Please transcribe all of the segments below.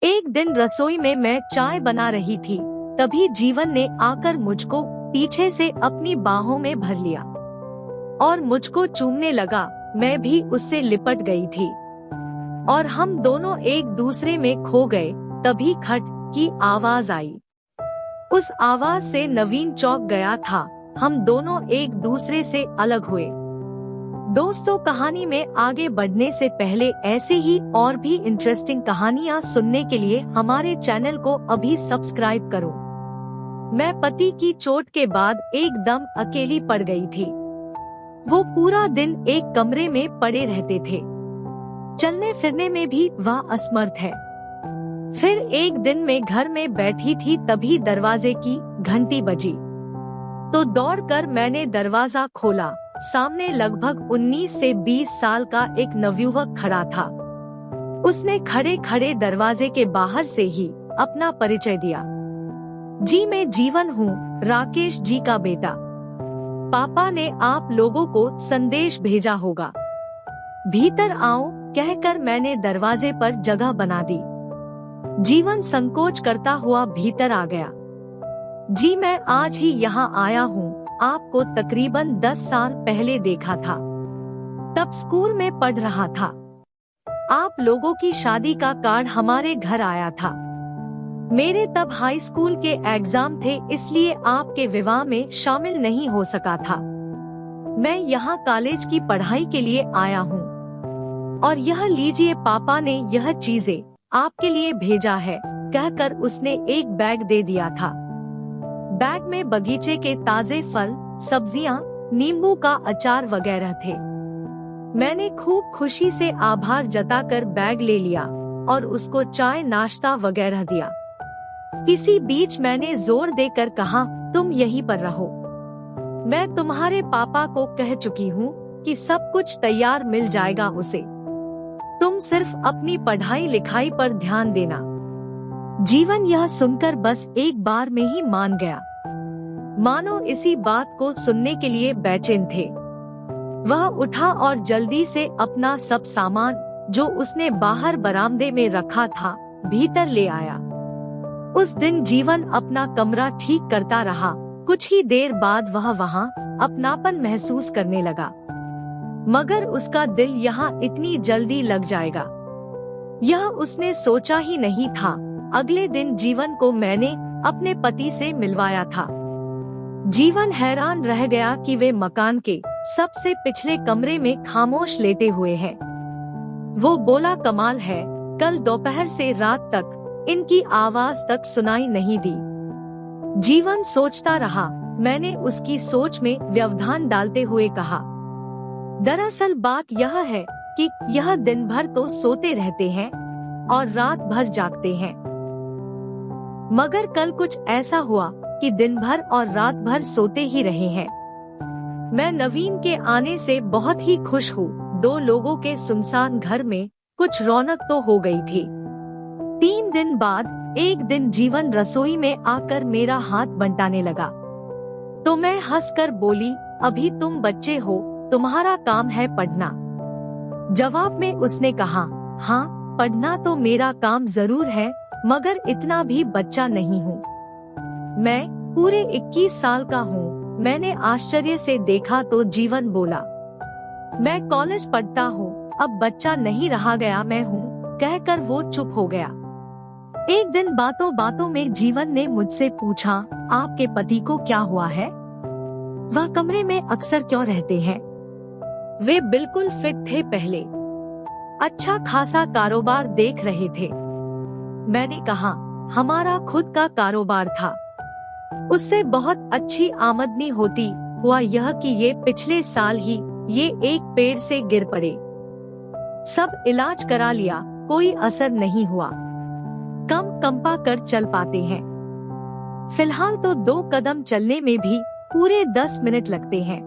एक दिन रसोई में मैं चाय बना रही थी, तभी जीवन ने आकर मुझको पीछे से अपनी बाहों में भर लिया और मुझको चूमने लगा। मैं भी उससे लिपट गई थी और हम दोनों एक दूसरे में खो गए। तभी खट की आवाज आई। उस आवाज से नवीन चौंक गया था। हम दोनों एक दूसरे से अलग हुए। दोस्तों, कहानी में आगे बढ़ने से पहले ऐसे ही और भी इंटरेस्टिंग कहानियाँ सुनने के लिए हमारे चैनल को अभी सब्सक्राइब करो। मैं पति की चोट के बाद एकदम अकेली पड़ गई थी। वो पूरा दिन एक कमरे में पड़े रहते थे। चलने फिरने में भी वह असमर्थ है। फिर एक दिन मैं घर में बैठी थी, तभी दरवाजे की घंटी बजी तो दौड़कर मैंने दरवाजा खोला। सामने लगभग 19 से 20 साल का एक नवयुवक खड़ा था। उसने खड़े खड़े दरवाजे के बाहर से ही अपना परिचय दिया। जी, मैं जीवन हूँ, राकेश जी का बेटा। पापा ने आप लोगों को संदेश भेजा होगा, भीतर आओ कहकर मैंने दरवाजे पर जगह बना दी। जीवन संकोच करता हुआ भीतर आ गया। जी, मैं आज ही यहाँ आया हूँ। आपको तकरीबन 10 साल पहले देखा था, तब स्कूल में पढ़ रहा था। आप लोगों की शादी का कार्ड हमारे घर आया था। मेरे तब हाई स्कूल के एग्जाम थे, इसलिए आपके विवाह में शामिल नहीं हो सका था। मैं यहाँ कॉलेज की पढ़ाई के लिए आया हूँ और यह लीजिए, पापा ने यह चीजें आपके लिए भेजा है कहकर उसने एक बैग दे दिया था। बैग में बगीचे के ताजे फल, सब्जियां, नींबू का अचार वगैरह थे। मैंने खूब खुशी से आभार जताकर बैग ले लिया और उसको चाय नाश्ता वगैरह दिया। इसी बीच मैंने जोर देकर कहा, तुम यहीं पर रहो। मैं तुम्हारे पापा को कह चुकी हूँ कि सब कुछ तैयार मिल जाएगा उसे। तुम सिर्फ अपनी पढ़ाई लिखाई पर ध्यान देना। जीवन यह सुनकर बस एक बार में ही मान गया, मानो इसी बात को सुनने के लिए बेचैन थे। वह उठा और जल्दी से अपना सब सामान जो उसने बाहर बरामदे में रखा था भीतर ले आया। उस दिन जीवन अपना कमरा ठीक करता रहा। कुछ ही देर बाद वह वहाँ अपनापन महसूस करने लगा, मगर उसका दिल यहाँ इतनी जल्दी लग जाएगा, यह उसने सोचा ही नहीं था। अगले दिन जीवन को मैंने अपने पति से मिलवाया था। जीवन हैरान रह गया कि वे मकान के सबसे पिछले कमरे में खामोश लेटे हुए हैं। वो बोला, कमाल है, कल दोपहर से रात तक इनकी आवाज तक सुनाई नहीं दी। जीवन सोचता रहा। मैंने उसकी सोच में व्यवधान डालते हुए कहा, दरअसल बात यह है कि यह दिन भर तो सोते रहते हैं और रात भर जागते हैं, मगर कल कुछ ऐसा हुआ कि दिन भर और रात भर सोते ही रहे हैं। मैं नवीन के आने से बहुत ही खुश हूँ। 2 लोगों के सुनसान घर में कुछ रौनक तो हो गई थी। 3 दिन बाद एक दिन जीवन रसोई में आकर मेरा हाथ बंटाने लगा, तो मैं हंसकर बोली, अभी तुम बच्चे हो, तुम्हारा काम है पढ़ना। जवाब में उसने कहा, हाँ, पढ़ना तो मेरा काम जरूर है, मगर इतना भी बच्चा नहीं हूँ। मैं पूरे 21 साल का हूँ। मैंने आश्चर्य से देखा तो जीवन बोला, मैं कॉलेज पढ़ता हूँ, अब बच्चा नहीं रहा गया मैं हूँ, कहकर वो चुप हो गया। एक दिन बातों बातों में जीवन ने मुझसे पूछा, आपके पति को क्या हुआ है? वह कमरे में अक्सर क्यों रहते हैं? वे बिल्कुल फिट थे पहले, अच्छा खासा कारोबार देख रहे थे। मैंने कहा, हमारा खुद का कारोबार था, उससे बहुत अच्छी आमदनी होती। हुआ यह कि ये पिछले साल ही ये एक पेड़ से गिर पड़े। सब इलाज करा लिया, कोई असर नहीं हुआ। कंपा कर चल पाते हैं। फिलहाल तो 2 कदम चलने में भी पूरे 10 मिनट लगते हैं,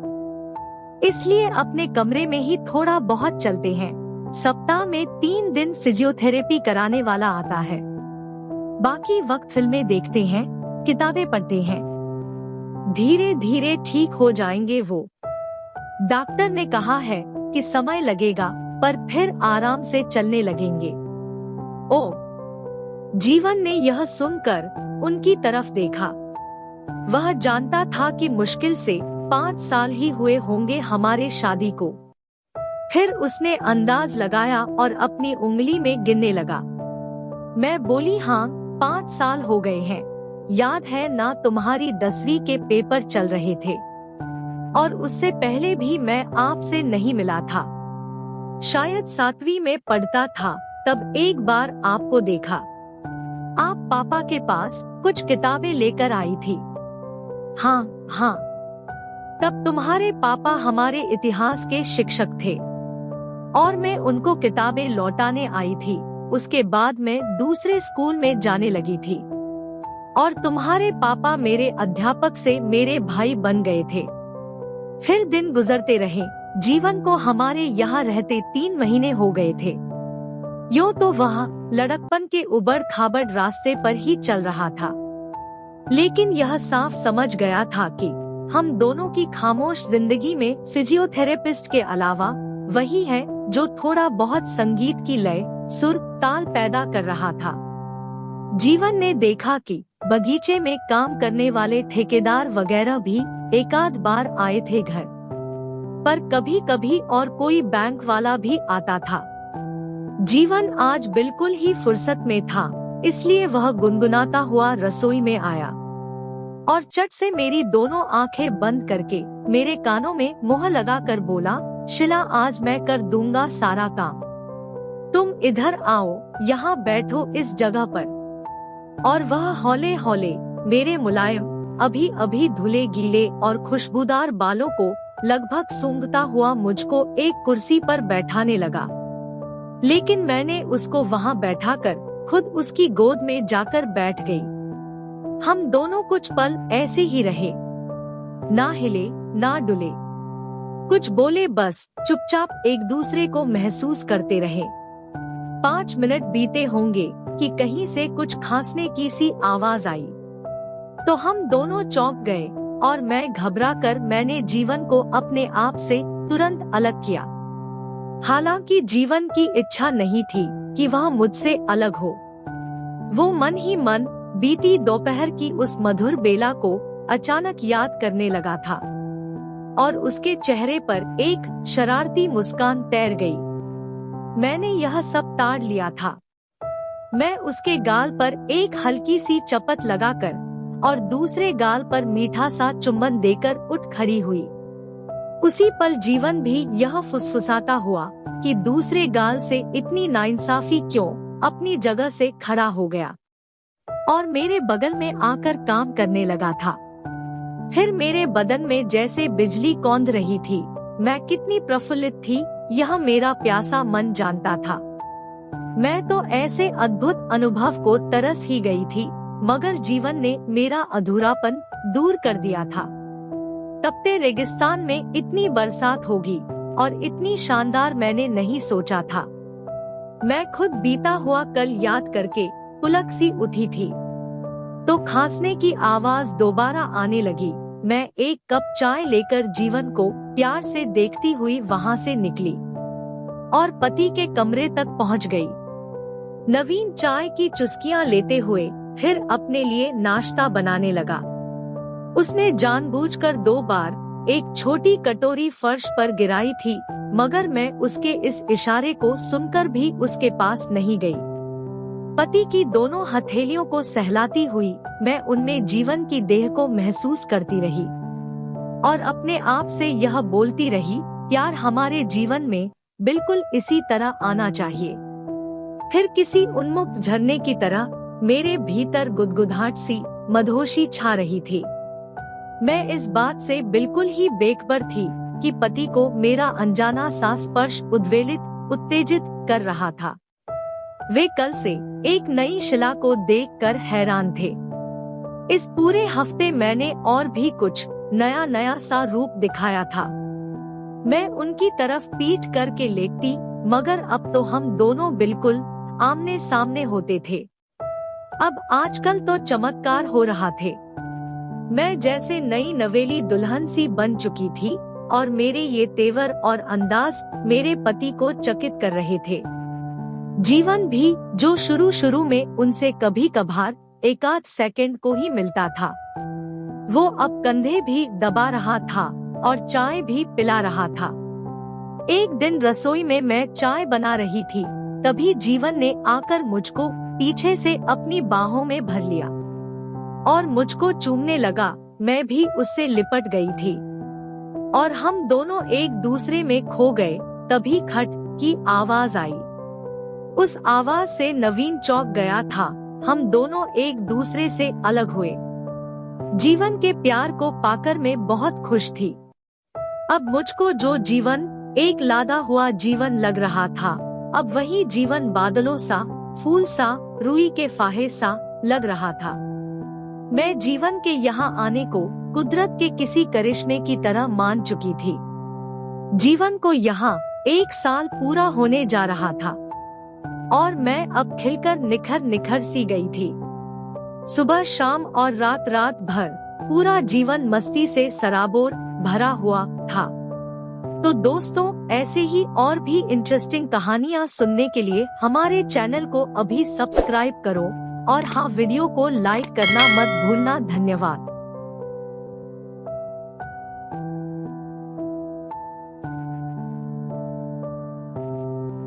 इसलिए अपने कमरे में ही थोड़ा बहुत चलते हैं। सप्ताह में 3 दिन फिजियोथेरेपी कराने वाला आता है। बाकी वक्त फिल्में देखते हैं, किताबें पढ़ते हैं। धीरे धीरे ठीक हो जाएंगे वो। डॉक्टर ने कहा है कि समय लगेगा, पर फिर आराम से चलने लगेंगे। ओ, जीवन ने यह सुनकर उनकी तरफ देखा। वह जानता था कि मुश्किल से 5 साल ही हुए होंगे हमारे शादी को। फिर उसने अंदाज लगाया और अपनी उंगली में गिनने लगा। मैं बोली, हाँ 5 साल हो गए हैं। याद है ना, तुम्हारी 10वीं के पेपर चल रहे थे और उससे पहले भी मैं आपसे नहीं मिला था। शायद 7वीं में पढ़ता था, तब एक बार आपको देखा। आप पापा के पास कुछ किताबें लेकर आई थी। हाँ हाँ, तब तुम्हारे पापा हमारे इतिहास के शिक्षक थे और मैं उनको किताबें लौटाने आई थी। उसके बाद मैं दूसरे स्कूल में जाने लगी थी और तुम्हारे पापा मेरे अध्यापक से मेरे भाई बन गए थे। फिर दिन गुजरते रहे। जीवन को हमारे यहाँ रहते 3 महीने हो गए थे। यूं तो वह लड़कपन के उबड़ खाबड़ रास्ते पर ही चल रहा था, लेकिन यह साफ समझ गया था कि हम दोनों की खामोश जिंदगी में फिजियोथेरेपिस्ट के अलावा वही है जो थोड़ा बहुत संगीत की लय, सुर, ताल पैदा कर रहा था। जीवन ने देखा कि बगीचे में काम करने वाले ठेकेदार वगैरह भी एकाध बार आए थे घर पर, कभी कभी और कोई बैंक वाला भी आता था। जीवन आज बिल्कुल ही फुर्सत में था, इसलिए वह गुनगुनाता हुआ रसोई में आया और चट से मेरी दोनों आंखें बंद करके मेरे कानों में मुंह लगाकर बोला, शिला, आज मैं कर दूंगा सारा काम। तुम इधर आओ, यहाँ बैठो इस जगह पर। और वह हौले हौले मेरे मुलायम, अभी अभी धुले गीले और खुशबूदार बालों को लगभग सूंघता हुआ मुझको एक कुर्सी पर बैठाने लगा। लेकिन मैंने उसको वहाँ बैठाकर खुद उसकी गोद में जाकर बैठ गई। हम दोनों कुछ पल ऐसे ही रहे, ना हिले ना डुले, कुछ बोले, बस चुपचाप एक दूसरे को महसूस करते रहे। 5 मिनट बीते होंगे कि कहीं से कुछ खांसने की सी आवाज आई तो हम दोनों चौंक गए और मैं घबरा कर मैंने जीवन को अपने आप से तुरंत अलग किया। हालांकि जीवन की इच्छा नहीं थी कि वह मुझसे अलग हो। वो मन ही मन बीती दोपहर की उस मधुर बेला को अचानक याद करने लगा था और उसके चेहरे पर एक शरारती मुस्कान तैर गई। मैंने यह सब ताड़ लिया था। मैं उसके गाल पर एक हल्की सी चपत लगाकर और दूसरे गाल पर मीठा सा चुम्बन देकर उठ खड़ी हुई। उसी पल जीवन भी यह फुसफुसाता हुआ कि दूसरे गाल से इतनी नाइंसाफी क्यों, अपनी जगह से खड़ा हो गया और मेरे बगल में आकर काम करने लगा था। फिर मेरे बदन में जैसे बिजली कौंध रही थी। मैं कितनी प्रफुल्लित थी, यह मेरा प्यासा मन जानता था। मैं तो ऐसे अद्भुत अनुभव को तरस ही गई थी, मगर जीवन ने मेरा अधूरापन दूर कर दिया था। तपते रेगिस्तान में इतनी बरसात होगी और इतनी शानदार मैंने नहीं सोचा था। मैं खुद बीता हुआ कल याद करके पुलक सी उठी थी तो खांसने की आवाज दोबारा आने लगी। मैं एक कप चाय लेकर जीवन को प्यार से देखती हुई वहाँ से निकली और पति के कमरे तक पहुँच गई। नवीन चाय की चुस्कियाँ लेते हुए फिर अपने लिए नाश्ता बनाने लगा। उसने जानबूझकर 2 बार एक छोटी कटोरी फर्श पर गिराई थी, मगर मैं उसके इस इशारे को सुनकर भी उसके पास नहीं गई। पति की दोनों हथेलियों को सहलाती हुई मैं उनमें जीवन की देह को महसूस करती रही और अपने आप से यह बोलती रही, प्यार हमारे जीवन में बिल्कुल इसी तरह आना चाहिए। फिर किसी उन्मुक्त झरने की तरह मेरे भीतर गुदगुदाहट सी मधोशी छा रही थी। मैं इस बात से बिल्कुल ही बेखबर थी कि पति को मेरा अनजाना सा स्पर्श उद्वेलित, उत्तेजित कर रहा था। वे कल से एक नई शिला को देखकर हैरान थे। इस पूरे हफ्ते मैंने और भी कुछ नया नया सा रूप दिखाया था। मैं उनकी तरफ पीठ करके लेटती, मगर अब तो हम दोनों बिल्कुल आमने सामने होते थे। अब आजकल तो चमत्कार हो रहा थे। मैं जैसे नई नवेली दुल्हन सी बन चुकी थी और मेरे ये तेवर और अंदाज मेरे पति को चकित कर रहे थे। जीवन भी, जो शुरू शुरू में उनसे कभी कभार एक आध सेकंड को ही मिलता था, वो अब कंधे भी दबा रहा था और चाय भी पिला रहा था। एक दिन रसोई में मैं चाय बना रही थी, तभी जीवन ने आकर मुझको पीछे से अपनी बाहों में भर लिया और मुझको चूमने लगा। मैं भी उससे लिपट गई थी और हम दोनों एक दूसरे में खो गए। तभी खट की आवाज आई। उस आवाज से नवीन चौंक गया था। हम दोनों एक दूसरे से अलग हुए। जीवन के प्यार को पाकर मैं बहुत खुश थी। अब मुझको जो जीवन एक लादा हुआ जीवन लग रहा था, अब वही जीवन बादलों सा, फूल सा, रुई के फाहे सा लग रहा था। मैं जीवन के यहाँ आने को कुदरत के किसी करिश्मे की तरह मान चुकी थी। जीवन को यहाँ 1 साल पूरा होने जा रहा था और मैं अब खिलकर निखर निखर सी गई थी। सुबह शाम और रात रात भर पूरा जीवन मस्ती से सराबोर भरा हुआ था। तो दोस्तों, ऐसे ही और भी इंटरेस्टिंग कहानियाँ सुनने के लिए हमारे चैनल को अभी सब्सक्राइब करो और हाँ, वीडियो को लाइक करना मत भूलना। धन्यवाद।